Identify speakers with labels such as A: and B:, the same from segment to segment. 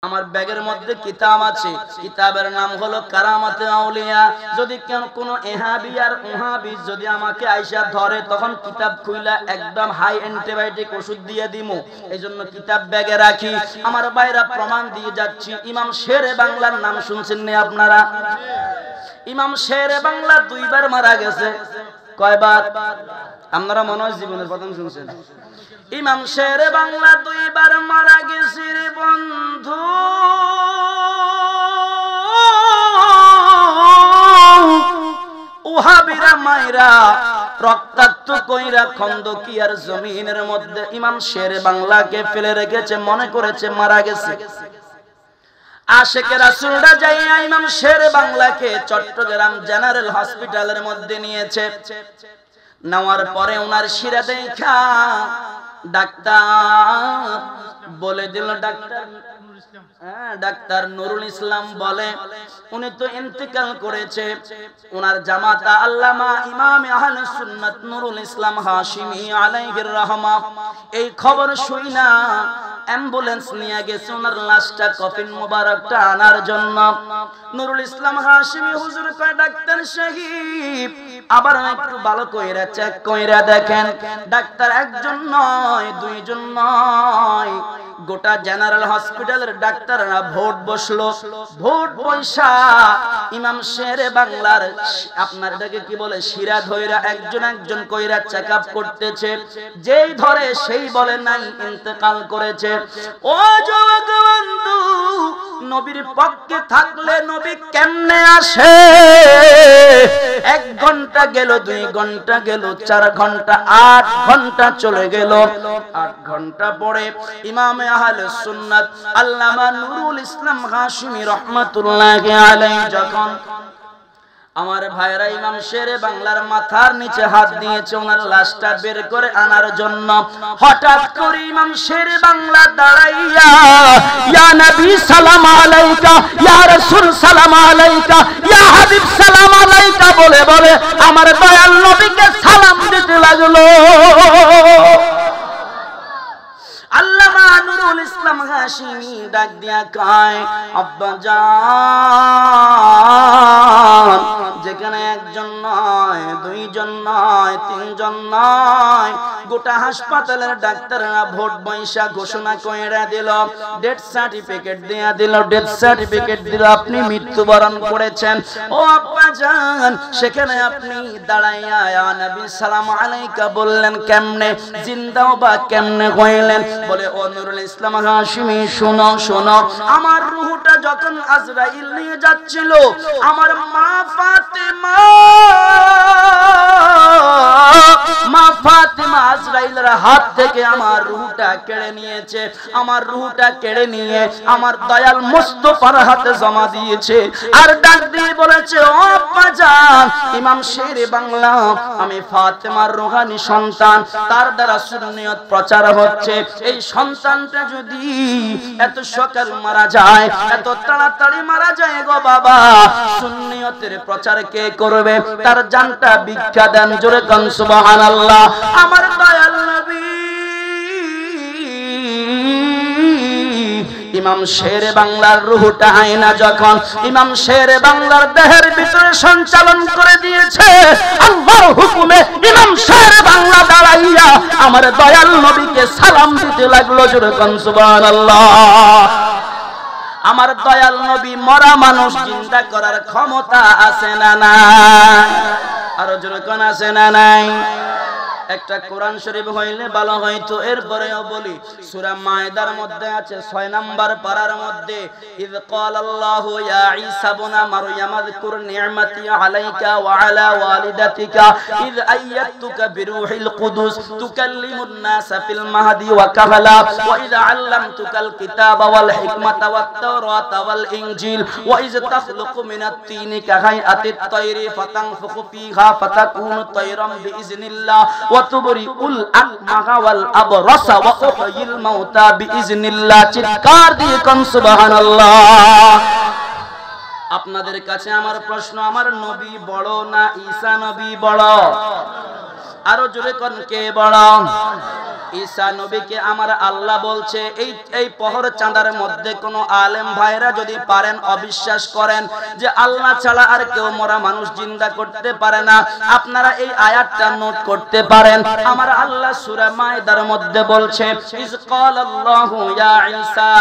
A: আমার ব্যাগের মধ্যে কিতাব আছে, কিতাবের নাম হলো কারামাতে আউলিয়া। যদি কোনো ইহাবি আর উহাবি যদি আমাকে আইসা ধরে, তখন কিতাব খুইলা একদম হাই অ্যান্টিবায়োটিক ওষুধ দিয়ে দিমু। এইজন্য কিতাব ব্যাগে রাখি। আমার ভাইরা প্রমাণ দিয়ে যাচ্ছি। ইমাম শেরে বাংলার নাম শুনছেন না আপনারা? ইমাম শেরে বাংলা 2 বার মারা গেছে। কয়বার? আপনারা মনে হয় জীবনের প্রথম শুনছেন। ইমাম শেরে বাংলা 2 বার মারা গেছে রে বন্ধু। ওহাবিরা মাইরা রক্তাক্ত কইরা খন্দকিয়ার জমিনের মধ্যে ইমাম শেরে বাংলাকে ফেলে রেখেছে, মনে করেছে মারা গেছে। আশেকে রাসূলরা যাইয়া ইমাম শেরে বাংলাকে চট্টগ্রাম জেনারেল হসপিটালের মধ্যে নিয়েছে। নেওয়ার পরে ওনার শিরা দেখা ডাক্তার বলে দিল, ডাক্তার নুরুল ইসলাম বলে উনি তো ইন্তেকাল করেছে। ওনার জামাতা আল্লামা ইমাম আহলে সুন্নাত নুরুল ইসলাম হাশিমি আলাইহির রাহমা এই খবর শুইনা অ্যাম্বুলেন্স নিয়ে গেছে ওনার লাশটা, কফিন মোবারকটা আনার জন্য। নুরুল ইসলাম হাশিমি হুজুর কয়, ডাক্তার সাহেব আবার একটু ভালো কইরা চেক কইরা দেখেন। ডাক্তার একজন নয়, 2 জন নয়, গোটা জেনারেল হসপিটালের ডাক্তাররা ভোট বসলো। ভোট বৈশা ইমাম শেরে বাংলার আপনার এটাকে কি বলে শিরা ধইরা একজন একজন কইরা চেকআপ করতেছে। যেই ধরে সেই বলে নাই, ইন্তেকাল করেছে। ও যুবক বন্ধু, নবীর পক্ষে থাকলে নবী কেমনে আসে? 1 ঘন্টা গেল, 2 ঘন্টা গেল, 4 ঘন্টা, 8 ঘন্টা চলে গেল। 8 ঘন্টা পরে ইমাম আহলে সুন্নাত আল্লামা নুরুল ইসলাম হাশিমি রাহমাতুল্লাহি আলাইহি যখন আমার ভাইরা ইমাম শেরে বাংলার মাথার নিচে হাত দিয়েছে ওনার লাশটা বের করে আনার জন্য, হঠাৎ করে ইমাম শেরে বাংলা দাঁড়াইয়া ইয়া নবী সালাম আলাইকা, ইয়া রাসূল সালাম আলাইকা, ইয়া হাবিব সালাম আলাইকা বলে বলে আমার দয়াল নবীকে সালাম দিতে লাগলো। আল্লামা নুরুল ইসলাম হাশিমি ডাক দিয়া কয়, আব্বা জান, যেখানে 1 জন নয়, 2 জন নয়, 3 জন নয়, গোটা হাসপাতালের ডাক্তাররা ভোট বৈশা ঘোষণা কইরা দিল, ডেথ সার্টিফিকেট দেয়া দিল, ডেথ সার্টিফিকেট দিল, আপনি মৃত্যুবরণ করেছেন। ও আব্বা জান, সেখানে আপনি দাঁড়াইয়া ইয়া নবী সালাম আলাইকা বললেন কেমনে? জিন্দাও বা কেমনে কইলেন? বলে ও নুরুল ইসলাম হাশিমি শোনো শোনো, আমার রূহটা যখন আজরাইল নিয়ে যাচ্ছিল, আমার মা ফাতেমা আজরাইলের হাত থেকে আমার রূহটা কেড়ে নিয়েছে। আমার রূহটা কেড়ে নিয়ে আমার দয়াল মুস্তাফার হাতে জমা দিয়েছে। আর ডাক দিয়ে বলেছে, ও আব্বা জান, ইমাম শেরে বাংলা, আমি ফাতেমার রূহানি সন্তান, তার দ্বারা সুন্নিয়ত প্রচার হচ্ছে। এই সন্তানটা যদি এত সকাল মারা যায়, এত তাড়াতাড়ি মারা যায় গো বাবা, সুন্নিয়তের প্রচার কে করবে? তার জানটা ভিক্ষা দেন, জোরে কান সুবহানাল্লাহ। আমার দয়াল নবী ইমাম শেরে বাংলার রূহটা আয়না যখন ইমাম শেরে বাংলার দেহের ভিতরে সঞ্চালন করে দিয়েছে, আল্লাহর হুকুমে ইমাম শেরে বাংলা দাঁড়াইয়া আমার দয়াল নবীকে সালাম দিতে লাগলো, জোরে কান সুবহানাল্লাহ। আমার দয়াল নবী মরা মানুষ জিন্দা করার ক্ষমতা আছে না নাই? আরো জোরে কোন আছে না নাই? একটা কোরআন শরীফ হইলে ভালো হইতো। এরপরেও বলি, সূরা মায়দার মধ্যে আছে 6 নম্বর পারার মধ্যে, ইয ক্বালাল্লাহু ইয়া ঈসা ইবনে মারইয়াম আযকুর নি'মাতি আলাইকা ওয়া আলা ওয়ালিদাতিকা ইয আইয়াতুকা বিরূহিল কুদুস তুকাল্লিমুন নাসা ফিল মাহদি ওয়া কাহলা ওয়া ইয আল্লামতুকাল কিতাবা ওয়াল হিকমাতা ওয়াত তাওরাতা ওয়াল ইনজিল ওয়া ইয তাখলুকু মিনাত তিনি কাহাইআতিত তায়রি ফাতানফুখু ফিহা ফাতাকুনু তায়রাম বিইজনিল্লাহ ওয়াতুবরিউল আকমাহা ওয়াল আবরাসা ওয়া উহয়িল মাউতা বিইজনিল্লাহ। চিৎকার দিয়ে কোন সুবহানাল্লাহ। আপনাদের কাছে আমার প্রশ্ন, আমার নবী বড় না ঈসা নবী বড়? আরো জোরে কোন কে বড়? ঈসা নবীকে আমার আল্লাহ বলছে এই পহর চাঁদার মধ্যে কোন আলেম ভাইরা যদি পারেন অবিশ্বাস করেন যে আল্লাহ ছাড়া আর কেউ মরা মানুষ জিন্দা করতে পারে না, আপনারা এই আয়াতটা নোট করতে পারেন। আমার আল্লাহ সূরা মাইদার মধ্যে বলছে ইজ ক্বালাল্লাহু ইয়া ঈসা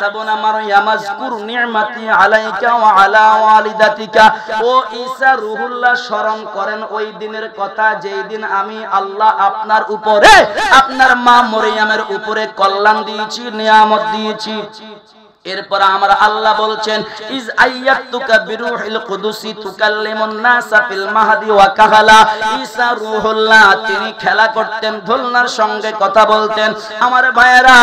A: ইবনে মারইয়াম আযকুর নি'মাতি আলাইকা ওয়া আলা ওয়ালিদাতিকা। ও ঈসা রূহুল্লাহ স্মরণ করেন ওই দিনের কথা যেই দিন আমি আল্লাহ আপনার উপরে আপনার মা মরিয়মের উপরে কল্যাণ দিয়েছি, নিয়ামত দিয়েছি। এরপর আমার আল্লাহ বলছেন ইজ আইয়াতুকা বিরূহিল কুদুসি তুকাল্লিমুন নাসা ফিল মাহদি ওয়া কাহালা। ঈসা রূহুল্লাহ তিনি খেলা করতেন, দোলনার সঙ্গে কথা বলতেন। আমার ভাইরা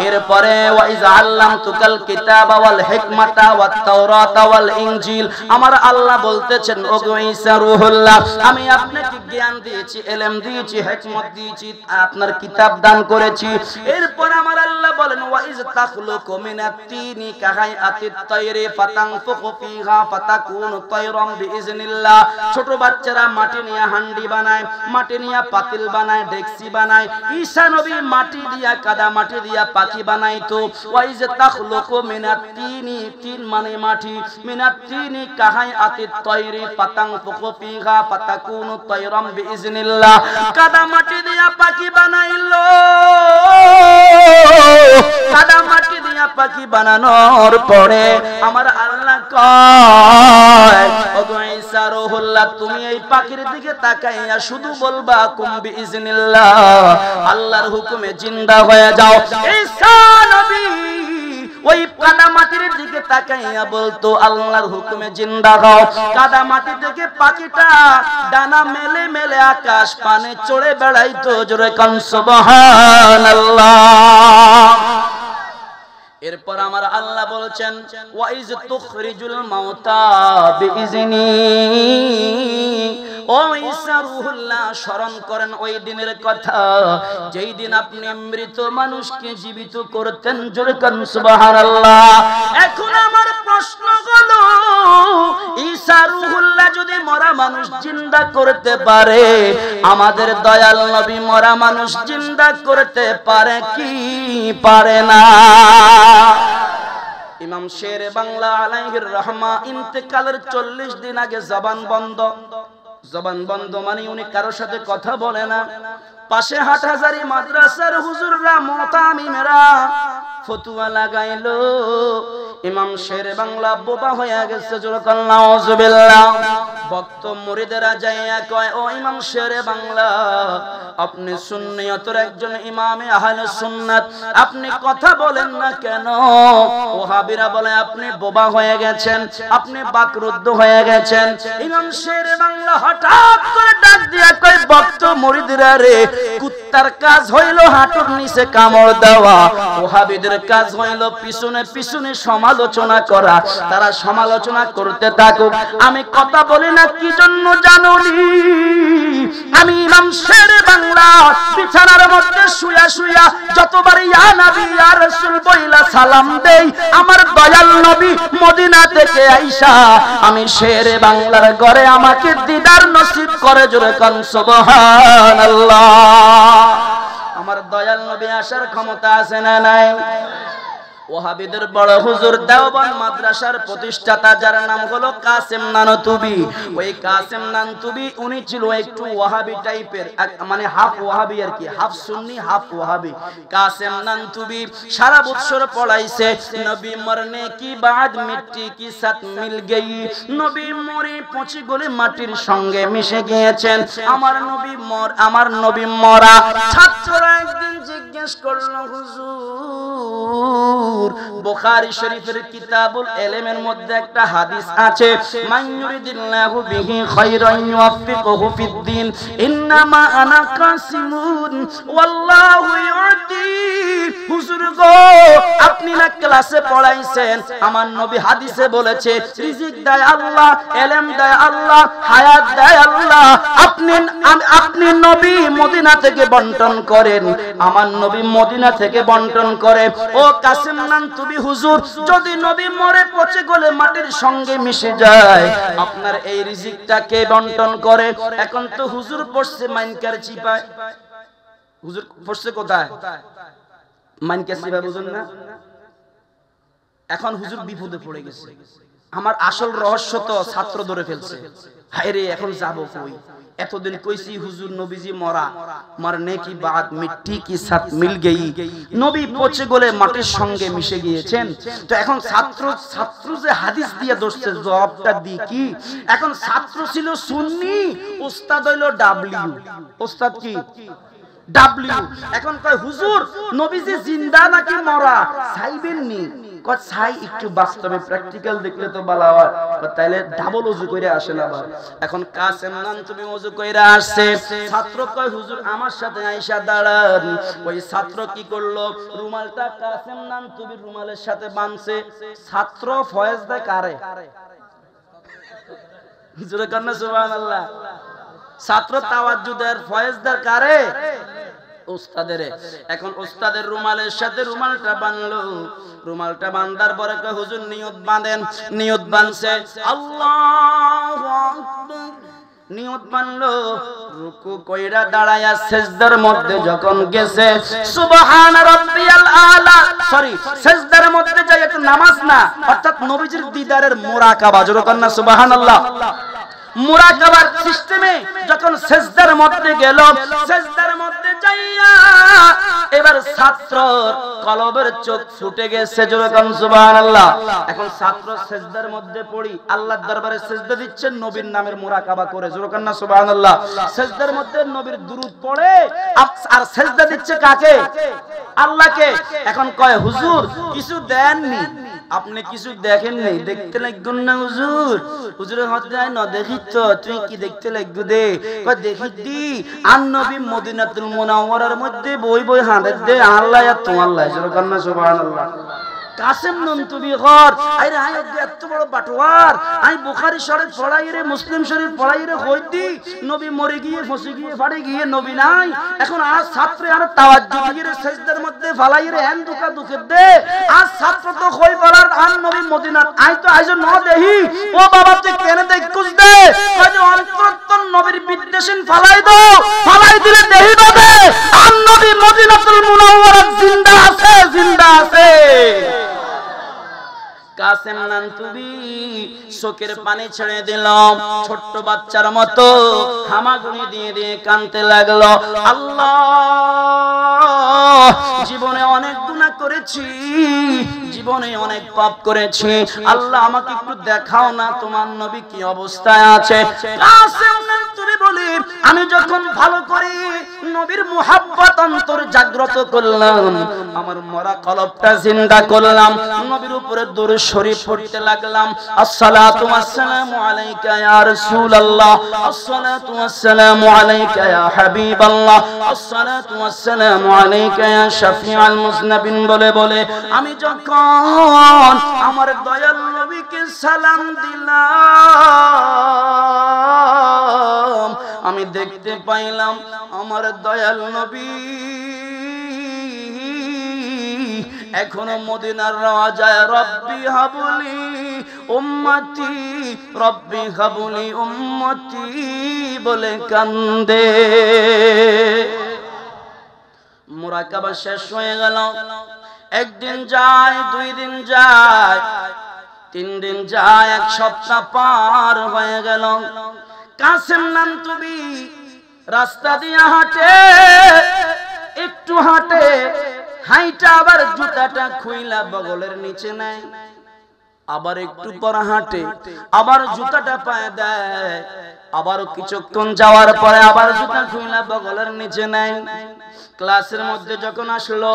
A: এরপরে ওয়া ইজ আল্লামতুকাল কিতাবা ওয়াল হিকমাতা ওয়াত তাওরাতা ওয়াল ইনজিল। আমার আল্লাহ বলতেছেন ওগো ঈসা রূহুল্লাহ আমি আপনাকে জ্ঞান দিয়েছি, ইলম দিয়েছি, হিকমত দিয়েছি, আপনার কিতাব দান করেছি। এরপর আমার আল্লাহ বলেন ওয়া ইজ তাখলু মিনাত-তিনি কাহায়াতিত তায়রি ফাতানফুকু ফিহা ফাতাকুনু তায়রাম বিইজনিল্লাহ। ছোট বাচ্চারা মাটি নিয়ে হান্ডি বানায়, মাটি নিয়ে পাতিল বানায়, ডেকসি বানায়। ঈসা নবী মাটি দিয়া কাদা মাটি দিয়া পাখি বানাইতো। ওয়া ইজ তাখলুকু মিনাত-তিনি, তিন মানে মাটি, মিনাত-তিনি কাহায়াতিত তায়রি ফাতানফুকু ফিহা ফাতাকুনু তায়রাম বিইজনিল্লাহ। কাদা মাটি দিয়া পাখি বানাইলো, কাদা মাটি দিয়া পাখি বানানোর পরে আমার আল্লাহ কয় ওগো ঈসা রূহুল্লাহ তুমি এই পাখির দিকে তাকাইয়া শুধু বলবা কুম বিইজনিল্লাহ, আল্লাহর হুকুমে জিন্দা হয়ে যাও। ঈসা নবী ওই কাদা মাটির দিকে তাকাইয়া বলতো আল্লাহর হুকুমে জিন্দা হও। কাদা মাটি থেকে পাখিটা ডানা মেলে মেলে আকাশ পানে চড়ে বেড়াইতো। জোরে কান সুবহানাল্লাহ। এরপর আমার আল্লাহ বলছেন ওয়া ইজ তুখরিজুল মাউতা বিইজনি। ও ঈসা রূহুল্লাহ স্মরণ করেন ওই দিনের কথা যেই দিন আপনি মৃত মানুষকে জীবিত করতেন। জোরে কান সুবহানাল্লাহ। এখন আমার প্রশ্ন হলো ঈসা রূহুল্লাহ যদি মরা মানুষ জিন্দা করতে পারে, আমাদের দয়াল নবী মরা মানুষ জিন্দা করতে পারে কি পারে না? ইমাম শেরে বাংলা আলাইহির রহমা ইন্তেকালের 40 দিন আগে জবান বন্ধ। জবান বন্ধ মানে উনি কারোর সাথে কথা বলে না। পাশে হাটহাজারি মাদ্রাসার হুজুররা মুতামিমেরা ফতুয়া লাগাইলো। ইমাম শেরে বাংলা বোবা হয়ে গেছে। জোরে নাউজুবিল্লাহ। ভক্ত মুরিদেরা যাইয়া কয় ও ইমাম শেরে বাংলা আপনি সুন্নিয়তের একজন ইমামে আহলে সুন্নাত, আপনি কথা বলেন না কেন? ওহাবীরা বলে আপনি বোবা হয়ে গেছেন, আপনি বাকরুদ্ধ হয়ে গেছেন। ইমাম শেরে বাংলা হঠাৎ করে ডাক দিয়া কয় ভক্ত মুরিদেরা রে, কুত্তার কাজ হইল হাঁটুর নিচে কামড় দেওয়া, ওহাবীদের কাজ হইল পিছনে পিছনে সমালোচনা করা। তারা সমালোচনা করতে থাকুক, আমি কথা বলি না কি জন্য জানুনি? আমি ইমাম শেরে বাংলা বিছানার মধ্যে শুয়া শুয়া যতবার ইয়া নবী ইয়া রাসূল বইলা সালাম দেই, আমার দয়াল নবী মদিনা থেকে আইসা আমি শেরে বাংলার ঘরে আমাকে দিদার নসিব করে। জোরে কান সুবহানাল্লাহ। আমার দয়াল নবী আসার ক্ষমতা আছে না নাই? ওহাবীদের বড় হুজুর দেওবন্দ মাদ্রাসার প্রতিষ্ঠাতা যার নাম হলো কাসেম নানতুবি। ওই কাসেম নানতুবি উনি ছিল একটু ওয়াহাবি টাইপের, মানে হাফ ওয়াহাবি আর কি, হাফ সুন্নি হাফ ওয়াহাবি। কাসেম নানতুবি সারা বছর পড়াইছে নবী মরনে কি বাদ মিট্টি কি সাথ মিল গই। নবী মরে পচে গলে মাটির সঙ্গে মিশে গিয়েছেন। আমার নবী মরা। ছাত্ররা একদিন জিজ্ঞেস করলো হুজুর বুখারী শরীফের কিতাবুল ইলমের মধ্যে একটা হাদিস আছে মাইয়ুরিদিল্লাহু বিহি খায়রান ইউফিকুহু ফিদ্দিন ইন্নামা আনা কাসিমুন ওয়াল্লাহু ইউতি। হুজুর গো আপনি না ক্লাসে পড়াইছেন। আমার নবী হাদিসে বলেছে রিজিক দেয় আল্লাহ, ইলম দেয় আল্লাহ, হায়াত দেয় আল্লাহ। আপনি নবী মদিনা থেকে বন্টন করেন, আমার নবী মদিনা থেকে বন্টন করে। ও কাসেম নানতুবি হুজুর, যদি নবী মরে পচে গলে মাটির সঙ্গে মিশে যায়, আপনার এই রিজিকটা কে বন্টন করে? এখন তো হুজুর পড়ছে মাইনকার চিপায়। হুজুর পড়ছে কোথায়? মাইনকার চিপায়, বুঝুন না? এখন হুজুর বিপদে পড়ে গেছে। আমার আসল রহস্য তো ছাত্র ধরে ফেলছে। হায় রে, এখন যাবো কই? এতদিন কইছি হুজুর নবীজি মরা, মরনে কি বাদ মিট্টি কি সাথ মিল গই, নবী পচে গলে মাটির সঙ্গে মিশে গিয়েছেন। তো এখন ছাত্র যে হাদিস দিয়ে দোষছে, জবাবটা দি কি? এখন ছাত্র ছিল সুন্নি, উস্তাদ হইল ডাব্লিউ। উস্তাদ কি? ডাব্লিউ। এখন কয় হুজুর নবীজি জিন্দা নাকি মরা চাইবেন নি? কয় চাই, একটু বাস্তবে প্র্যাকটিক্যাল দেখলে তো ভালো হয়। তাইলে ডাবল ওযু কইরা আসেন আবার। এখন কাসেম নানতুবি ওযু কইরা আসছে, ছাত্র কয় হুজুর আমার সাথে আয়েশা দাঁড়ান। ওই ছাত্র কি করলো, রুমালটা কাসেম নানতুবির রুমালের সাথে বাঁধছে। ছাত্র ফয়েজ দেয় কারে? জোরে কান না সুবহানাল্লাহ। ছাত্র তাওয়াজ্জুদের ফয়েজদার কারে? উস্তাদের। এখন উস্তাদের রুমালের সাথে রুমালটা বাঁধলো। রুমালটা বাঁধার পরে কয় হুজুর নিয়ত বাঁধেন। নিয়ত বাঁধছে, আল্লাহু আকবার। নিয়ত বাঁধলো, রুকু কইরা দাঁড়ায়া সিজদার মধ্যে যখন গেছে, সুবহান রাব্বিয়াল আলা, সরি সিজদার মধ্যে যায় একটু নামাজ না, অর্থাৎ নবীজির দিদারের মুরাকাবা। জোরে কান্না সুবহানাল্লাহ। মুরাকাবার সিস্টেমে যখন সিজদার মধ্যে গেল, সিজদার মধ্যে যাইয়া এবার ছাত্রর কলবের চোখ ফুটে গেছে। জোরে কান সুবহানাল্লাহ। এখন ছাত্র সিজদার মধ্যে পড়ি আল্লাহর দরবারে সিজদা দিচ্ছেন নবীর নামের মুরাকাবা করে। জোরে কান না সুবহানাল্লাহ। সিজদার মধ্যে নবীর দুরূদ পড়ে আর সিজদা দিচ্ছে কাকে? আল্লাহকে। এখন কয় হুজুর কিছু দেননি, আপনি কিছু দেখেননি, দেখতে লাগবেন না হুজুর? হুজুরের হাত দেয় না, দেখি তো। তুই কি দেখতে লাগবে? দে। কয় দেখি দি, আর নবী মদিনাতুল মুনাওয়ারার মধ্যে বই বই হাঁটে দে, আল্লাহ আর তোমার আল্লাহ। জোরে কান না সুবহানাল্লাহ। কাসেম নানতুবি ঘর আইরে আই এত বড় বাটওয়ার, আই বুখারী শরীফ পড়াই রে, মুসলিম শরীফ পড়াই রে, কইতি নবী মরে গিয়ে ফসে গিয়ে ফাড়ে গিয়ে নবী নাই। এখন আর ছাত্র আর তাওয়াজ্জুদ দিয়ে রে সিজদার মধ্যে ফালাই রে এন দুকা দুকে দে। আর ছাত্র তো কই পড়ার আর নবী মদিনা আই তো আইজ ন দেহি। ও বাবা তুই কেন দেখকুস দে? কই যে অন্তরতন নবীর বিদ্বেষিন ফালাই দাও, ফালাই দিলে দেহি পাবে আর নবী মদিনাতুল মুনাওয়ারা জিন্দা আছে, জিন্দা আছে। কাসেম নানতুবি চোখের পানি ছেড়ে দিল, ছোট্ট বাচ্চার মতো হামাগুড়ি দিয়ে দিয়ে কাঁদতে লাগলো। আল্লাহ, জীবনে অনেক গুনাহ করেছি, জীবনে অনেক পাপ করেছি, আল্লাহ আমাকে একটু দেখাও না তোমার নবী কি অবস্থায় আছে। কাসেম নানতুবি বলে আমি যখন ভালো করে নবীর মুহাব্বত অন্তর জাগ্রত করলাম, আমার মরা কলবটা জিন্দা করলাম, নবীর উপরে দরুদ শরীফ পড়তে লাগলাম। আসসালাতু ওয়াসসালামু আলাইকা ইয়া রাসূলুল্লাহ, আসসালাতু ওয়াসসালামু আলাইকা ইয়া হাবিবাল্লাহ, আসসালাতু ওয়াসসালামু আলাইকা ইয়া শাফিউল মুজনাবিন বলে বলে আমি যখন আমার দয়াল নবীকে সালাম দিলাম, আমি দেখতে পাইলাম আমার দয়াল নবী এখনো মদিনার রাজায় রব্বি হাবুলি উম্মতি, রব্বি হাবুলি উম্মতি বলে কান্দে। মুরাকাবা শেষ হয়ে গেল। একদিন যায়, 2 দিন যায়, 3 দিন যায়, 1 সপ্তাহ পার হয়ে গেল। কাসেম নানতুবি রাস্তা দিয়ে হাঁটে, একটু হাঁটে, হাইটা আবার জুতাটা খুইলা বগলের নিচে নেয়, আবার একটু পর হাঁটে, আবার জুতাটা পায়ে দেয়, আবার কিছুক্ষণ যাওয়ার পরে আবার জুতা খুইলা বগলের নিচে নেয়। ক্লাসের মধ্যে যখন আসলো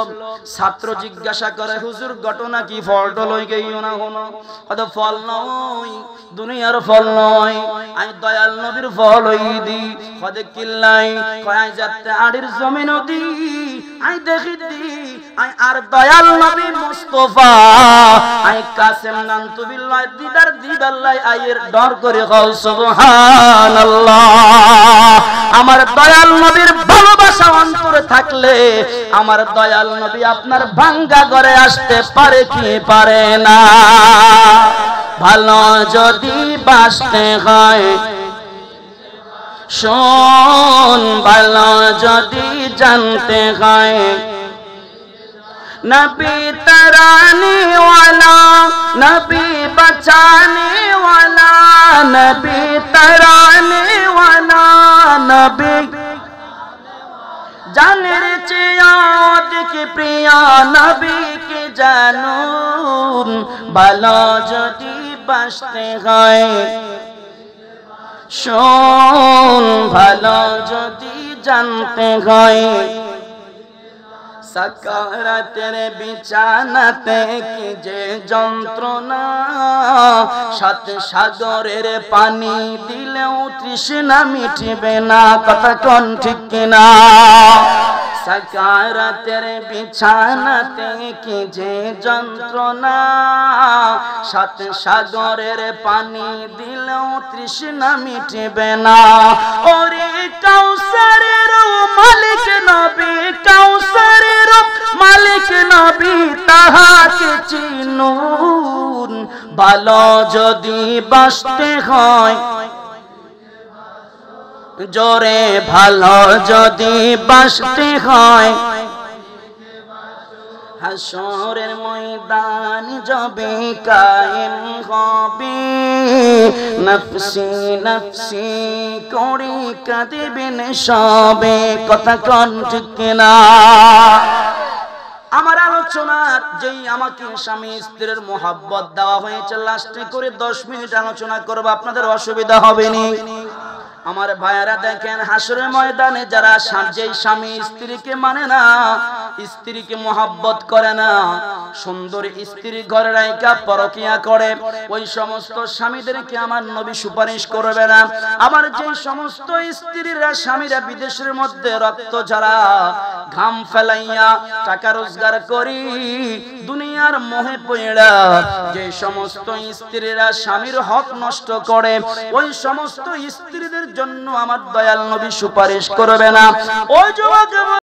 A: ছাত্র জিজ্ঞাসা করে হুজুর ঘটনা কি ফলটা লই গইও না কোনো কত ফল নয় দুনিয়ার ফল নয় আমি দয়াল নবীর ফল হই দি কদে কিল্লাই কয় যাতে আড়ির জমিন দি আই দেখি দি আই আর দয়াল নবী মুস্তাফা আই কাসেম নান্তু বিল্লাহ দিদার দিদাল্লাহ আয়ের ডর করে কও সুবহানাল্লাহ আমার দয়াল নবীর ভালোবাসা অন্তরে থাকলে আমার দয়াল নবী আপনার ভাঙ্গা ঘরে আসতে পারে কি পারে না ভালো যদি বাসতে হয় শোন ভালো যদি জানতে হয় नबी तराने वाला नबी बचाने वाला नबी तराने वाला नबी जाने चियाद की प्रिया नबी के जानून भला जदी बसते हैं शोन भला जदी जानते हैं সাকারাতের বিছানাতে কি যে যন্ত্রণা সাত সাগরের পানি দিলেও তৃষ্ণা মিটবে না কথা কোন ঠিক কিনা সাকারাতের বিছানাতে কি যে যন্ত্রণা সাত সাগরের পানি দিলেও তৃষ্ণা মিটবে না ওরে কাউসারের মালিক নবী কাউসারের মালিক নবী তাহাকে চিনুন ভালো যদি বাসতে হয় জোরে ভালো যদি বাসতে হয় হাসরের ময়দান যবে কায়েম হবে নফসি নফসি করে কাঁদিবেন সবে কথা কোন ঠিক না আমার আলোচনার যেই আমাকে স্বামী স্ত্রীর মোহাব্বত দেওয়া হয়েছে লাস্টে করে 10 মিনিট আলোচনা করব আপনাদের অসুবিধা হবে না আমার ভাইয়ারা দেখেন হাসরের ময়দানে যারা যেই স্বামী স্ত্রীকে মানে না স্ত্রীকে মোহাব্বত করে না সুন্দর স্ত্রী ঘরে রাইকা পরকিয়া করে ওই সমস্ত স্বামীদেরকে আমার নবী সুপারিশ করবে না আমার যেই সমস্ত স্ত্রীরা স্বামীরা বিদেশের মধ্যে রক্ত ঝরা ঘাম ফেলাইয়া টাকা রোজগার করি দুনিয়ার মোহে পড়া যে সমস্ত স্ত্রীরা স্বামীর হক নষ্ট করে ওই সমস্ত স্ত্রীদের জন্য আমার দয়াল নবী সুপারিশ করবে না ওই যুবক